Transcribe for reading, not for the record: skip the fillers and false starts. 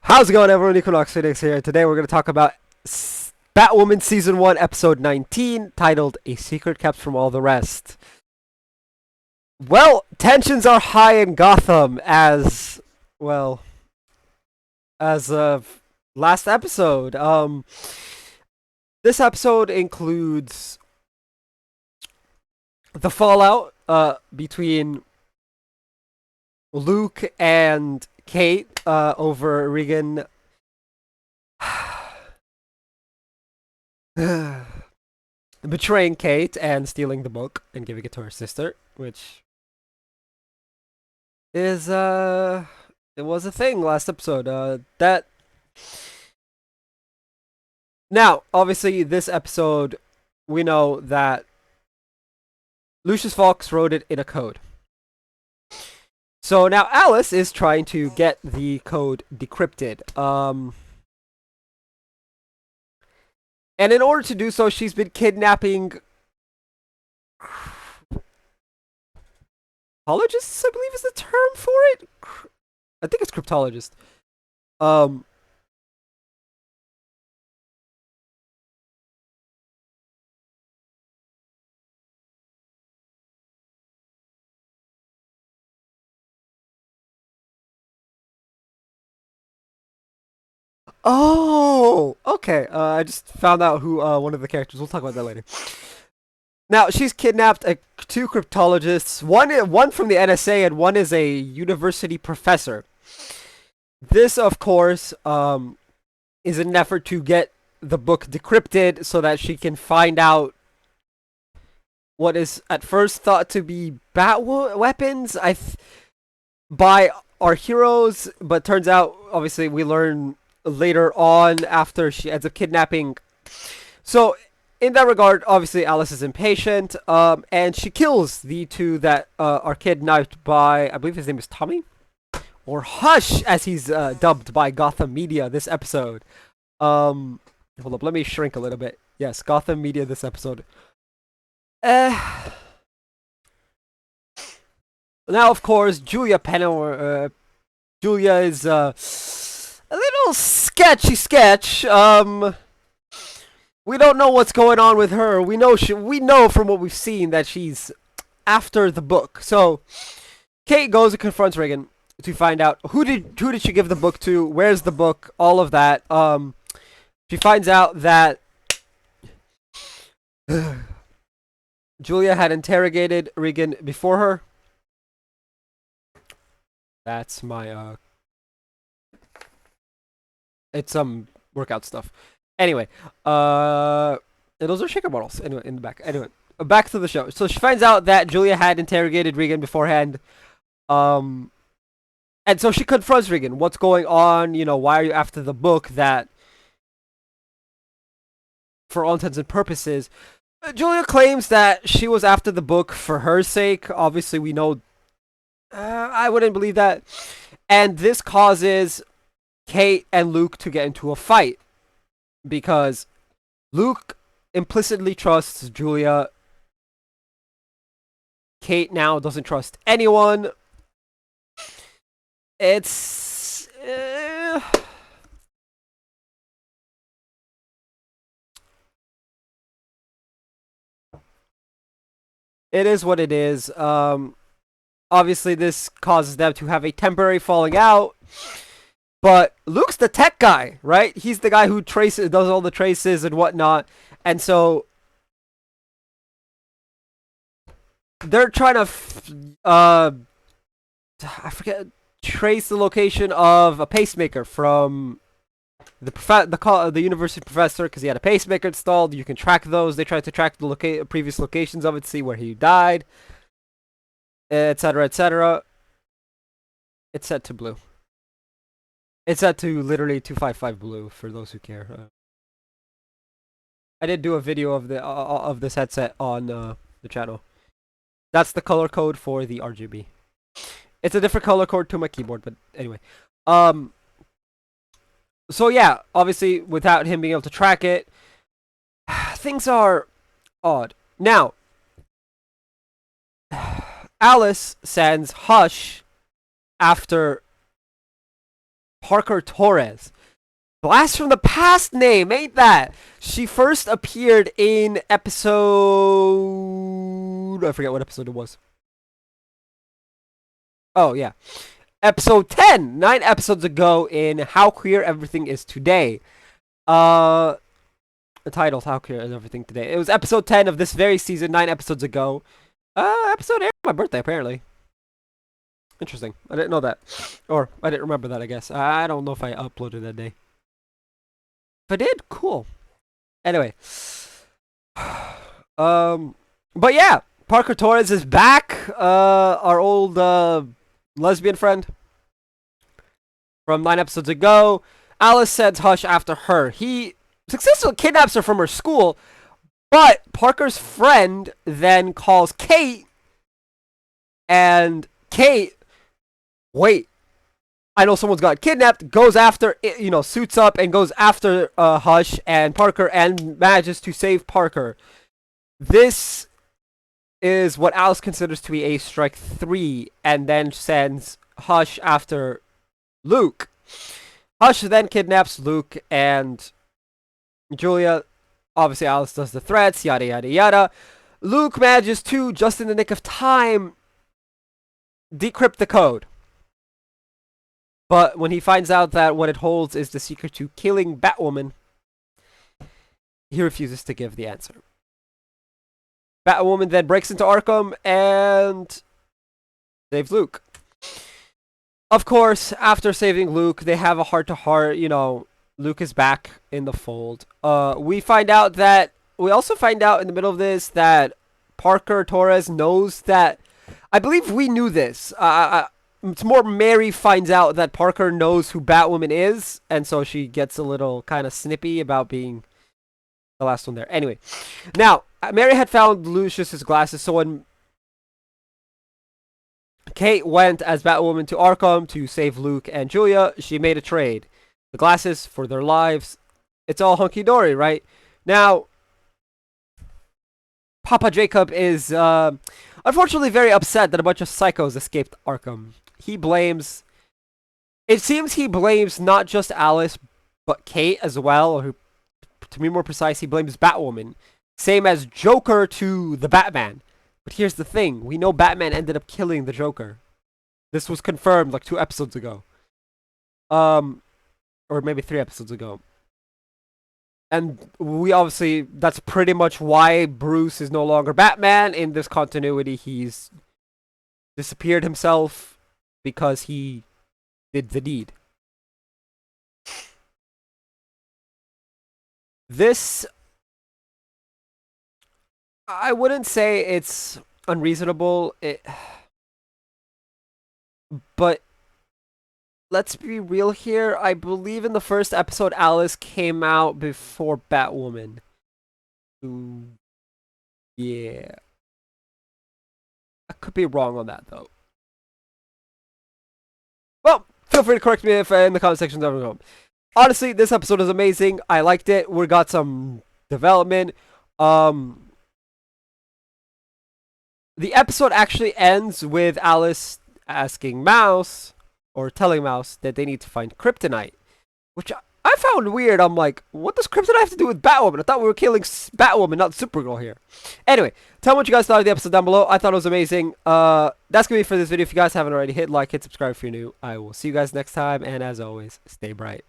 How's it going, everyone? Equinox Phoenix here. Today we're going to talk about Batwoman Season 1, Episode 19, titled A Secret Kept from All the Rest. Well, tensions are high in Gotham as of last episode. This episode includes the fallout between Luke and Kate over Regan betraying Kate and stealing the book and giving it to her sister, which is it was a thing last episode. That now obviously this episode we know that Lucius Fox wrote it in a code. So now Alice is trying to get the code decrypted. And in order to do so, she's been kidnapping cryptologists, I believe is the term for it. I think it's cryptologist. Um, oh, okay. I just found out who one of the characters. We'll talk about that later. Now she's kidnapped two cryptologists. One from the NSA and one is a university professor. This, of course, is an effort to get the book decrypted so that she can find out what is at first thought to be bat weapons by our heroes, but turns out, obviously, we learn later on after she ends up kidnapping. So, in that regard, obviously, Alice is impatient, and she kills the two that are kidnapped by, I believe his name is Tommy? Or Hush, as he's dubbed by Gotham Media this episode. Hold up, let me shrink a little bit. Yes, Gotham Media this episode. Now, of course, Julia Julia is a little sketch. We don't know what's going on with her. We know from what we've seen that she's after the book. So Kate goes and confronts Regan to find out who did she give the book to, where's the book, all of that. She finds out that Julia had interrogated Regan before her. That's my it's some workout stuff. Anyway, those are shaker bottles. Anyway, in the back. Anyway, back to the show. So she finds out that Julia had interrogated Regan beforehand. And so she confronts Regan. What's going on? You know, why are you after the book that, for all intents and purposes, Julia claims that she was after the book for her sake. Obviously, we know I wouldn't believe that. And this causes Kate and Luke to get into a fight because Luke implicitly trusts Julia. Kate now doesn't trust anyone. It's it is what it is. Obviously, this causes them to have a temporary falling out. But Luke's the tech guy, right? He's the guy who does all the traces and whatnot. And so they're trying to, I forget, trace the location of a pacemaker from the university professor because he had a pacemaker installed. You can track those. They tried to track the previous locations of it, see where he died, etc., etc. It's set to blue. It's set to literally 255 blue for those who care. I did do a video of this headset on the channel. That's the color code for the RGB. It's a different color code to my keyboard, but anyway. So yeah, obviously without him being able to track it, things are odd. Now, Alice sends Hush after Parker Torres. Blast from the past name, ain't that? She first appeared in episode... I forget what episode it was. Oh, yeah. Episode 10, 9 episodes ago in How Queer Everything Is Today. The title's How Queer Is Everything Today. It was episode 10 of this very season, 9 episodes ago. Episode aired on my birthday, apparently. Interesting. I didn't know that. Or, I didn't remember that, I guess. I don't know if I uploaded that day. If I did, cool. Anyway. But yeah, Parker Torres is back. Our old, lesbian friend from 9 episodes ago. Alice sends Hush after her. He successfully kidnaps her from her school, but Parker's friend then calls Kate, and Kate, wait, I know someone's got kidnapped, goes after, suits up and goes after Hush and Parker and manages to save Parker. This is what Alice considers to be a strike 3 and then sends Hush after Luke. Hush then kidnaps Luke and Julia. Obviously, Alice does the threats, yada yada yada. Luke manages to, just in the nick of time, decrypt the code. But when he finds out that what it holds is the secret to killing Batwoman, he refuses to give the answer. Batwoman then breaks into Arkham and saves Luke. Of course, after saving Luke, they have a heart-to-heart, Luke is back in the fold. We also find out in the middle of this that Parker Torres knows that, I believe we knew this. It's more Mary finds out that Parker knows who Batwoman is, and so she gets a little kind of snippy about being the last one there. Anyway, now, Mary had found Lucius's glasses, so when Kate went as Batwoman to Arkham to save Luke and Julia, she made a trade. The glasses for their lives. It's all hunky-dory, right? Now, Papa Jacob is unfortunately very upset that a bunch of psychos escaped Arkham. It seems he blames not just Alice, but Kate as well, or to be more precise, he blames Batwoman. Same as Joker to the Batman. But here's the thing, we know Batman ended up killing the Joker. This was confirmed like 2 episodes ago. Or maybe 3 episodes ago. And that's pretty much why Bruce is no longer Batman. In this continuity, he's disappeared himself because he did the deed. This, I wouldn't say it's unreasonable, but let's be real here. I believe in the first episode, Alice came out before Batwoman. Ooh, yeah. I could be wrong on that, though. Well, feel free to correct me if in the comment section down below. Honestly, this episode is amazing. I liked it. We got some development. The episode actually ends with Alice asking Mouse, or telling Mouse, that they need to find kryptonite, which I found weird. I'm like, what does kryptonite have to do with Batwoman? I thought we were killing Batwoman, not Supergirl here. Anyway, tell me what you guys thought of the episode down below. I thought it was amazing. That's gonna be it for this video. If you guys haven't already, hit like, hit subscribe if you're new. I will see you guys next time, and as always, stay bright.